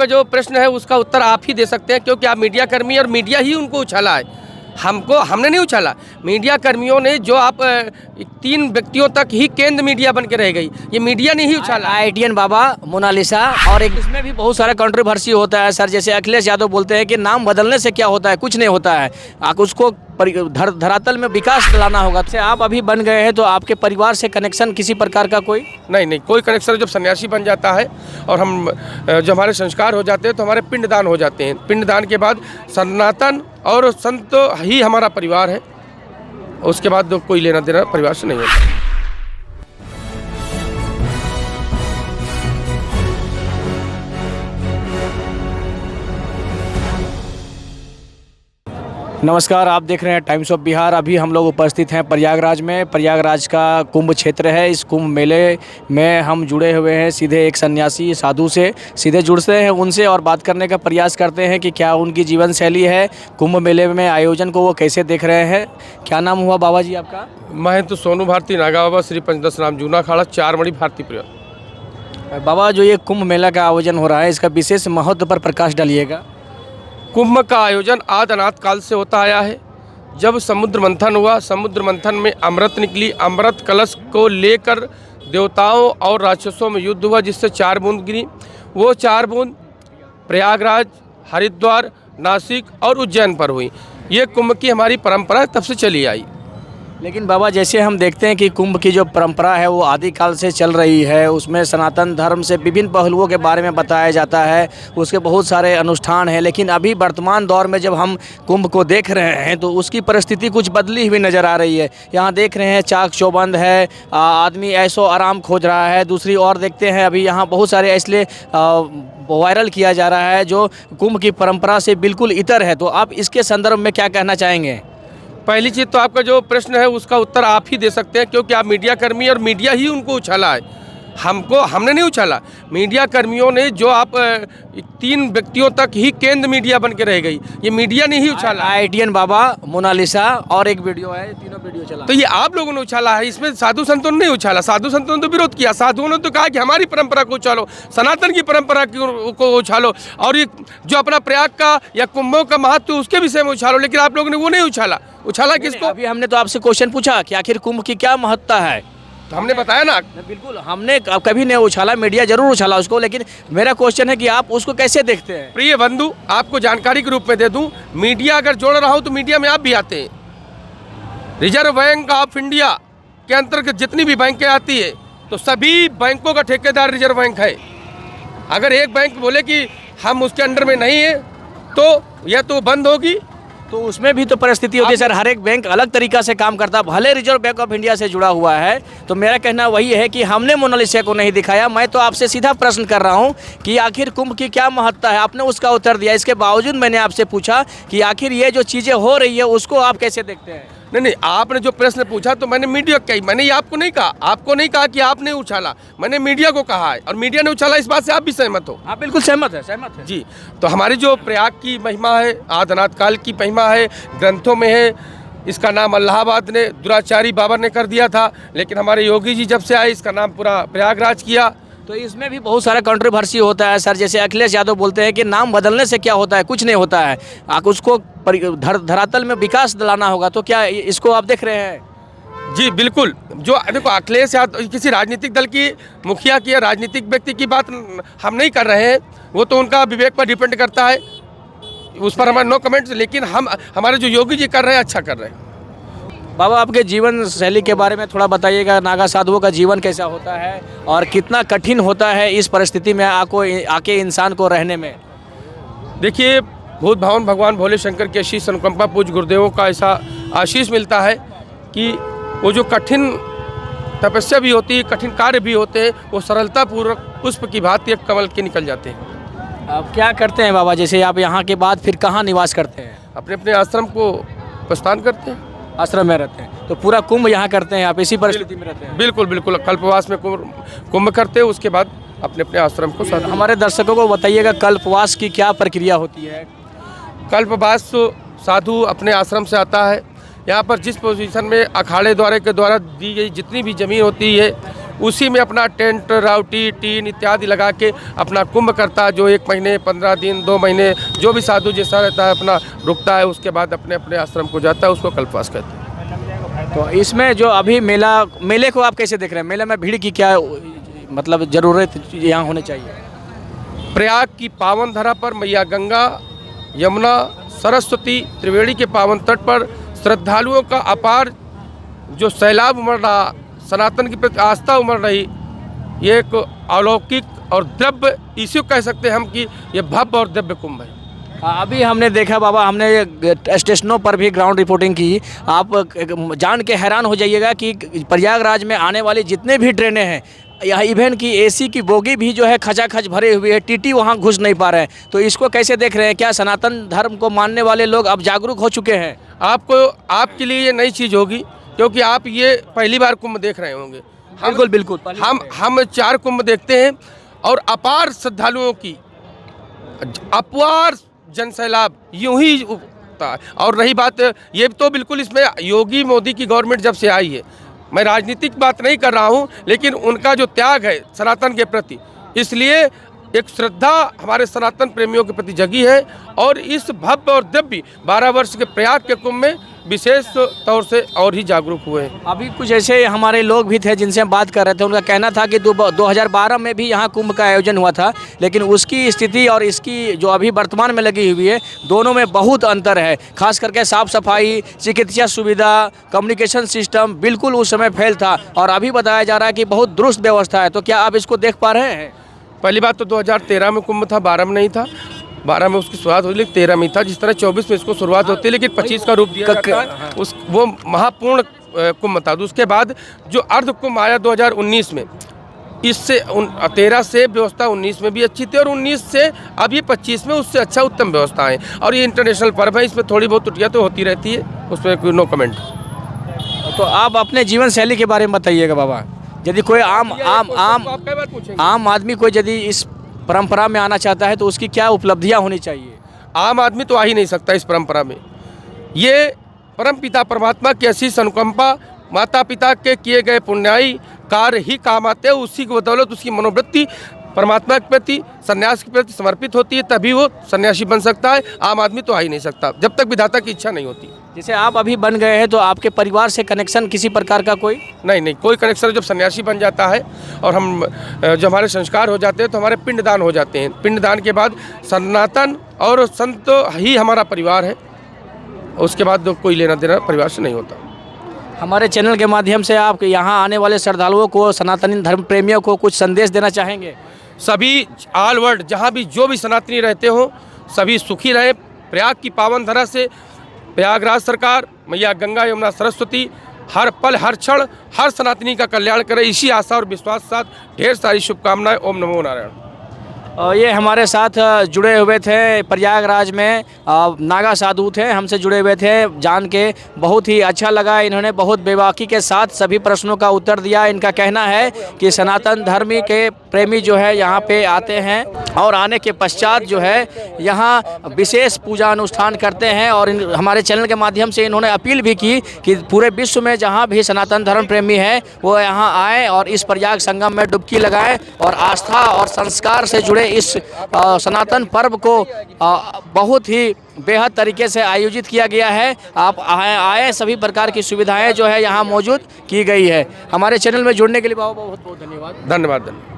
आपका जो प्रश्न है उसका उत्तर आप ही दे सकते हैं, क्योंकि आप मीडिया कर्मी और मीडिया ही उनको उछाला है। हमने नहीं उछाला, मीडिया कर्मियों ने जो आप 3 व्यक्तियों तक ही केंद्र मीडिया बन के रह गई, ये मीडिया ने ही उछाला। IITN बाबा, मोनालिसा, और एक इसमें भी बहुत सारा कंट्रोवर्सी होता है सर। जैसे अखिलेश यादव बोलते हैं कि नाम बदलने से क्या होता है, कुछ नहीं होता है, आप उसको धरातल में विकास दिलाना होगा। जैसे आप अभी बन गए हैं तो आपके परिवार से कनेक्शन किसी प्रकार का कोई नहीं, कोई कनेक्शन। जब सन्यासी बन जाता है और हम जब हमारे संस्कार हो जाते हैं तो हमारे पिंडदान हो जाते हैं। पिंडदान के बाद सनातन और संत ही हमारा परिवार है, उसके बाद तो कोई लेना देना परिवार से नहीं होता। नमस्कार, आप देख रहे हैं टाइम्स ऑफ बिहार। अभी हम लोग उपस्थित हैं प्रयागराज में। प्रयागराज का कुंभ क्षेत्र है। इस कुंभ मेले में हम जुड़े हुए हैं सीधे एक सन्यासी साधु से सीधे जुड़ते हैं उनसे और बात करने का प्रयास करते हैं कि क्या उनकी जीवन शैली है, कुंभ मेले में आयोजन को वो कैसे देख रहे हैं। क्या नाम हुआ बाबा जी आपका? मैं तो सोनू भारती नागा बाबा श्री पंचदश राम जूना अखाड़ा 4 मणि भारती परिवार। बाबा, जो ये कुंभ मेला का आयोजन हो रहा है, इसका विशेष महत्व पर प्रकाश डालिएगा। कुंभ का आयोजन आदि अनाथ काल से होता आया है। जब समुद्र मंथन हुआ, समुद्र मंथन में अमृत निकली, अमृत कलश को लेकर देवताओं और राक्षसों में युद्ध हुआ, जिससे 4 बूंद गिरी। वो 4 बूंद प्रयागराज, हरिद्वार, नासिक और उज्जैन पर हुई। ये कुंभ की हमारी परंपरा तब से चली आई। लेकिन बाबा, जैसे हम देखते हैं कि कुंभ की जो परंपरा है वो आदिकाल से चल रही है, उसमें सनातन धर्म से विभिन्न पहलुओं के बारे में बताया जाता है, उसके बहुत सारे अनुष्ठान हैं। लेकिन अभी वर्तमान दौर में जब हम कुंभ को देख रहे हैं तो उसकी परिस्थिति कुछ बदली हुई नज़र आ रही है। यहाँ देख रहे हैं चाक चौबंद है, आदमी ऐसो आराम खोज रहा है। दूसरी ओर देखते हैं अभी यहाँ बहुत सारे ऐसे वायरल किया जा रहा है जो कुंभ की परंपरा से बिल्कुल इतर है। तो आप इसके संदर्भ में क्या कहना चाहेंगे? पहली चीज़ तो आपका जो प्रश्न है उसका उत्तर आप ही दे सकते हैं, क्योंकि आप मीडिया कर्मी और मीडिया ही उनको उछाला है। हमने नहीं उछाला, मीडिया कर्मियों ने जो आप 3 व्यक्तियों तक ही केंद्र मीडिया बन के रह गई, ये मीडिया ने ही उछाला। IITN बाबा, मोनालिसा और एक वीडियो है, तीनों वीडियो चला। तो ये आप लोगों ने उछाला है, इसमें साधु संतों ने नहीं उछाला। साधु संतों ने तो विरोध किया, साधुओं ने तो कहा कि हमारी परंपरा को उछालो, सनातन की परंपरा को उछालो, और ये जो अपना प्रयाग का या कुंभों का महत्व उसके विषय में उछालो। लेकिन आप लोगों ने वो नहीं उछाला। उछाला किसको? अभी हमने तो आपसे क्वेश्चन पूछा कि आखिर कुंभ की क्या महत्ता है, तो हमने बताया ना। बिल्कुल, हमने कभी नहीं उछाला, मीडिया जरूर उछाला उसको। लेकिन मेरा क्वेश्चन है कि आप उसको कैसे देखते हैं? प्रिय बंधु, आपको जानकारी के रूप में दे दूं, मीडिया अगर जोड़ रहा हूं तो मीडिया में आप भी आते हैं। रिजर्व बैंक ऑफ इंडिया के अंतर्गत जितनी भी बैंकें आती है तो सभी बैंकों का ठेकेदार रिजर्व बैंक है। अगर एक बैंक बोले कि हम उसके अंडर में नहीं है तो यह तो बंद होगी। तो उसमें भी तो परिस्थिति होती है सर, हर एक बैंक अलग तरीका से काम करता है। भले रिजर्व बैंक ऑफ इंडिया से जुड़ा हुआ है, तो मेरा कहना वही है कि हमने मोनालिसा को नहीं दिखाया। मैं तो आपसे सीधा प्रश्न कर रहा हूं कि आखिर कुंभ की क्या महत्ता है, आपने उसका उत्तर दिया। इसके बावजूद मैंने आपसे पूछा कि आखिर ये जो चीज़ें हो रही है उसको आप कैसे देखते हैं? नहीं, आपने जो प्रश्न पूछा तो मैंने मीडिया कही, मैंने ये आपको नहीं कहा कि आपने उछाला, मैंने मीडिया को कहा है और मीडिया ने उछाला। इस बात से आप भी सहमत हो? हाँ, बिल्कुल सहमत है जी। तो हमारी जो प्रयाग की महिमा है, आदि अनाथ काल की महिमा है, ग्रंथों में है। इसका नाम इलाहाबाद ने दुराचारी बाबर ने कर दिया था, लेकिन हमारे योगी जी जब से आए इसका नाम पूरा प्रयागराज किया। तो इसमें भी बहुत सारा कंट्रोवर्सी होता है सर। जैसे अखिलेश यादव बोलते हैं कि नाम बदलने से क्या होता है, कुछ नहीं होता है, आप उसको धरातल में विकास दिलाना होगा। तो क्या इसको आप देख रहे हैं? जी बिल्कुल। जो देखो, अखिलेश यादव किसी राजनीतिक दल की मुखिया की या राजनीतिक व्यक्ति की बात हम नहीं कर रहे हैं, वो तो उनका विवेक पर डिपेंड करता है, उस पर हमारे नो कमेंट्स। लेकिन हमारे जो योगी जी कर रहे हैं अच्छा कर रहे हैं। बाबा, आपके जीवन शैली के बारे में थोड़ा बताइएगा। नागा साधुओं का जीवन कैसा होता है और कितना कठिन होता है इस परिस्थिति में आके इंसान को रहने में? देखिए, भूत भावन भगवान भोले शंकर की आशीष अनुकंपा पूज्य गुरुदेवों का ऐसा आशीष मिलता है कि वो जो कठिन तपस्या भी होती है, कठिन कार्य भी होते हैं, वो सरलतापूर्वक पुष्प की भांति एक कमल के निकल जाते हैं। आप क्या करते हैं बाबा? जैसे आप यहाँ के बाद फिर कहाँ निवास करते हैं? अपने अपने आश्रम को प्रस्थान करते हैं। आश्रम में रहते हैं, तो पूरा कुंभ यहाँ करते हैं आप, इसी परिस्थिति में रहते हैं? बिल्कुल। कल्पवास में कुंभ करते हैं, उसके बाद अपने अपने आश्रम को साथ। हमारे दर्शकों को बताइएगा कल्पवास की क्या प्रक्रिया होती है? कल्पवास साधु अपने आश्रम से आता है। यहाँ पर जिस पोजीशन में अखाड़े के द्वारा दी गई जितनी भी ज़मीन होती है उसी में अपना टेंट, रावटी, टीन इत्यादि लगा के अपना कुंभ करता है, जो 1 महीने, 15 दिन, 2 महीने, जो भी साधु जैसा रहता है अपना रुकता है, उसके बाद अपने अपने आश्रम को जाता है, उसको कल्पवास कहते हैं। तो इसमें जो अभी मेले को आप कैसे देख रहे हैं? मेले में भीड़ की क्या मतलब ज़रूरत यहाँ होनी चाहिए? प्रयाग की पावन धरा पर मैया गंगा, यमुना, सरस्वती, त्रिवेणी के पावन तट पर श्रद्धालुओं का अपार जो सैलाब उमड़ रहा, सनातन के प्रति आस्था उमड़ रही, ये एक अलौकिक और दिव्य, इसी को कह सकते हैं हम कि ये भव्य और दिव्य कुंभ है। अभी हमने देखा बाबा, हमने स्टेशनों पर भी ग्राउंड रिपोर्टिंग की। आप जान के हैरान हो जाइएगा कि प्रयागराज में आने वाली जितने भी ट्रेनें हैं, यह इवन की एसी की बोगी भी जो है खचाखच भरे हुए है, टीटी वहाँ घुस नहीं पा रहे हैं। तो इसको कैसे देख रहे हैं? क्या सनातन धर्म को मानने वाले लोग अब जागरूक हो चुके हैं? आपके लिए ये नई चीज़ होगी, क्योंकि आप ये पहली बार कुंभ देख रहे होंगे। बिल्कुल बिल्कुल। हम 4 कुंभ देखते हैं और अपार श्रद्धालुओं की अपार जनसैलाब यूं ही उठता है। और रही बात, ये तो बिल्कुल इसमें योगी मोदी की गवर्नमेंट जब से आई है, मैं राजनीतिक बात नहीं कर रहा हूं, लेकिन उनका जो त्याग है सनातन के प्रति, इसलिए एक श्रद्धा हमारे सनातन प्रेमियों के प्रति जगी है। और इस भव्य और दिव्य 12 वर्ष के प्रयाग के कुंभ में विशेष तौर से और ही जागरूक हुए हैं। अभी कुछ ऐसे हमारे लोग भी थे जिनसे हम बात कर रहे थे, उनका कहना था कि 2012 में भी यहाँ कुंभ का आयोजन हुआ था, लेकिन उसकी स्थिति और इसकी जो अभी वर्तमान में लगी हुई है, दोनों में बहुत अंतर है। खास करके साफ सफाई, चिकित्सा सुविधा, कम्युनिकेशन सिस्टम बिल्कुल उस समय फेल था, और अभी बताया जा रहा है कि बहुत दुरुस्त व्यवस्था है। तो क्या आप इसको देख पा रहे हैं? पहली बात तो 2013 में कुंभ था, 12 में नहीं था। 12 में उसकी शुरुआत हुई, लेकिन 13 में था। जिस तरह 24 में इसको शुरुआत होती है, लेकिन 25 का रूप दिया जाता है, वो महापूर्ण कुंभ था। उसके बाद जो अर्ध कुंभ आया 2019 में, इससे 13 से व्यवस्था 19 में भी अच्छी थी, और 19 से अब ये 25 में उससे अच्छा उत्तम व्यवस्था है। और ये इंटरनेशनल पर्व है, इसमें थोड़ी बहुत त्रुटियाँ तो होती रहती है, उसमें कोई नो कमेंट। तो आप अपने जीवन शैली के बारे में बताइएगा बाबा। यदि कोई आम आदमी कोई यदि इस परंपरा में आना चाहता है तो उसकी क्या उपलब्धियां होनी चाहिए? आम आदमी तो आ ही नहीं सकता इस परंपरा में। ये परम पिता परमात्मा की असीस अनुकंपा, माता पिता के किए गए पुण्याई कार्य ही काम आते हैं। उसी की बदौलत उसकी मनोवृत्ति परमात्मा के प्रति, संन्यास के प्रति समर्पित होती है, तभी वो सन्यासी बन सकता है। आम आदमी तो आ ही नहीं सकता जब तक विधाता की इच्छा नहीं होती। जैसे आप अभी बन गए हैं, तो आपके परिवार से कनेक्शन किसी प्रकार का कोई? नहीं, कोई कनेक्शन। जब सन्यासी बन जाता है और हम जब हमारे संस्कार हो जाते हैं तो हमारे पिंडदान हो जाते हैं। पिंडदान के बाद सनातन और संत ही हमारा परिवार है, उसके बाद कोई लेना देना परिवार से नहीं होता। हमारे चैनल के माध्यम से आप यहाँ आने वाले श्रद्धालुओं को, सनातनी धर्म प्रेमियों को कुछ संदेश देना चाहेंगे? सभी ऑल वर्ल्ड जहाँ भी जो भी सनातनी रहते हो, सभी सुखी रहे। प्रयाग की पावन धरा से प्रयागराज सरकार, मैया गंगा, यमुना, सरस्वती हर पल हर क्षण हर सनातनी का कल्याण करे, इसी आशा और विश्वास के साथ ढेर सारी शुभकामनाएं। ओम नमो नारायण। ये हमारे साथ जुड़े हुए थे प्रयागराज में नागा साधु थे, हमसे जुड़े हुए थे। जान के बहुत ही अच्छा लगा। इन्होंने बहुत बेबाकी के साथ सभी प्रश्नों का उत्तर दिया। इनका कहना है कि सनातन धर्मी के प्रेमी जो है यहाँ पे आते हैं, और आने के पश्चात जो है यहाँ विशेष पूजा अनुष्ठान करते हैं। और हमारे चैनल के माध्यम से इन्होंने अपील भी की कि पूरे विश्व में जहाँ भी सनातन धर्म प्रेमी है वो यहाँ आएँ और इस प्रयाग संगम में डुबकी लगाएं, और आस्था और संस्कार से जुड़े इस सनातन पर्व को बहुत ही बेहद तरीके से आयोजित किया गया है। आप आए, सभी प्रकार की सुविधाएं जो है यहाँ मौजूद की गई है। हमारे चैनल में जुड़ने के लिए बहुत बहुत धन्यवाद। धन्यवाद।